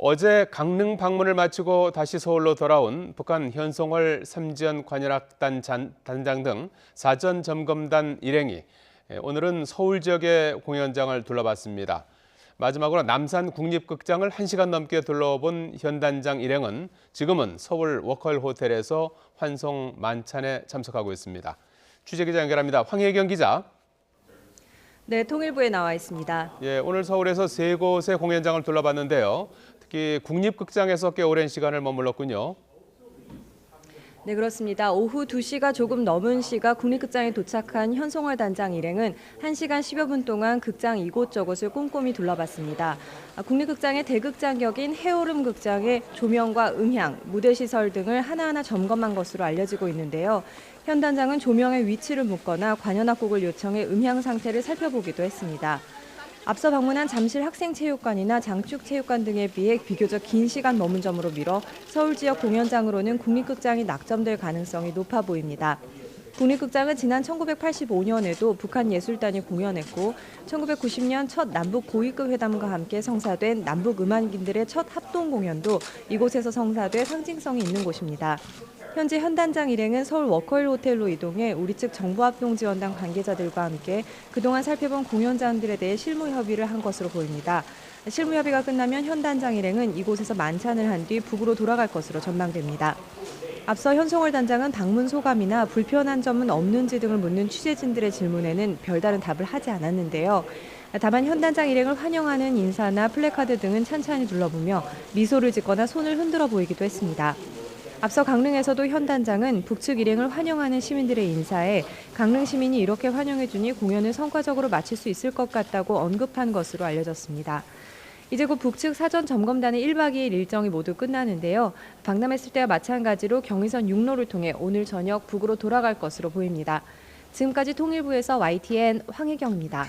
어제 강릉 방문을 마치고 다시 서울로 돌아온 북한 현송월 삼지연 관현악단 단장 등 사전 점검단 일행이 오늘은 서울 지역의 공연장을 둘러봤습니다. 마지막으로 남산 국립극장을 1시간 넘게 둘러본 현 단장 일행은 지금은 서울 워커힐 호텔에서 환송 만찬에 참석하고 있습니다. 취재기자 연결합니다. 황혜경 기자. 네, 통일부에 나와 있습니다. 오늘 서울에서 3곳의 공연장을 둘러봤는데요. 특히 국립극장에서 꽤 오랜 시간을 머물렀군요. 네, 그렇습니다. 오후 2시가 조금 넘은 시각 국립극장에 도착한 현송월 단장 일행은 1시간 10여 분 동안 극장 이곳저곳을 꼼꼼히 둘러봤습니다. 국립극장의 대극장격인 해오름 극장의 조명과 음향, 무대 시설 등을 하나하나 점검한 것으로 알려지고 있는데요. 현 단장은 조명의 위치를 묻거나 관현악곡을 요청해 음향 상태를 살펴보기도 했습니다. 앞서 방문한 잠실 학생체육관이나 장축체육관 등에 비해 비교적 긴 시간 머문 점으로 미뤄 서울 지역 공연장으로는 국립극장이 낙점될 가능성이 높아 보입니다. 국립극장은 지난 1985년에도 북한 예술단이 공연했고 1990년 첫 남북 고위급 회담과 함께 성사된 남북 음악인들의 첫 합동 공연도 이곳에서 성사돼 상징성이 있는 곳입니다. 현재 현 단장 일행은 서울 워커힐 호텔로 이동해 우리 측 정부합동지원단 관계자들과 함께 그동안 살펴본 공연장들에 대해 실무 협의를 한 것으로 보입니다. 실무 협의가 끝나면 현 단장 일행은 이곳에서 만찬을 한 뒤 북으로 돌아갈 것으로 전망됩니다. 앞서 현송월 단장은 방문 소감이나 불편한 점은 없는지 등을 묻는 취재진들의 질문에는 별다른 답을 하지 않았는데요. 다만 현 단장 일행을 환영하는 인사나 플래카드 등은 찬찬히 둘러보며 미소를 짓거나 손을 흔들어 보이기도 했습니다. 앞서 강릉에서도 현 단장은 북측 일행을 환영하는 시민들의 인사에 강릉 시민이 이렇게 환영해주니 공연을 성과적으로 마칠 수 있을 것 같다고 언급한 것으로 알려졌습니다. 이제 곧 북측 사전 점검단의 1박 2일 일정이 모두 끝나는데요. 방남했을 때와 마찬가지로 경의선 6로를 통해 오늘 저녁 북으로 돌아갈 것으로 보입니다. 지금까지 통일부에서 YTN 황혜경입니다.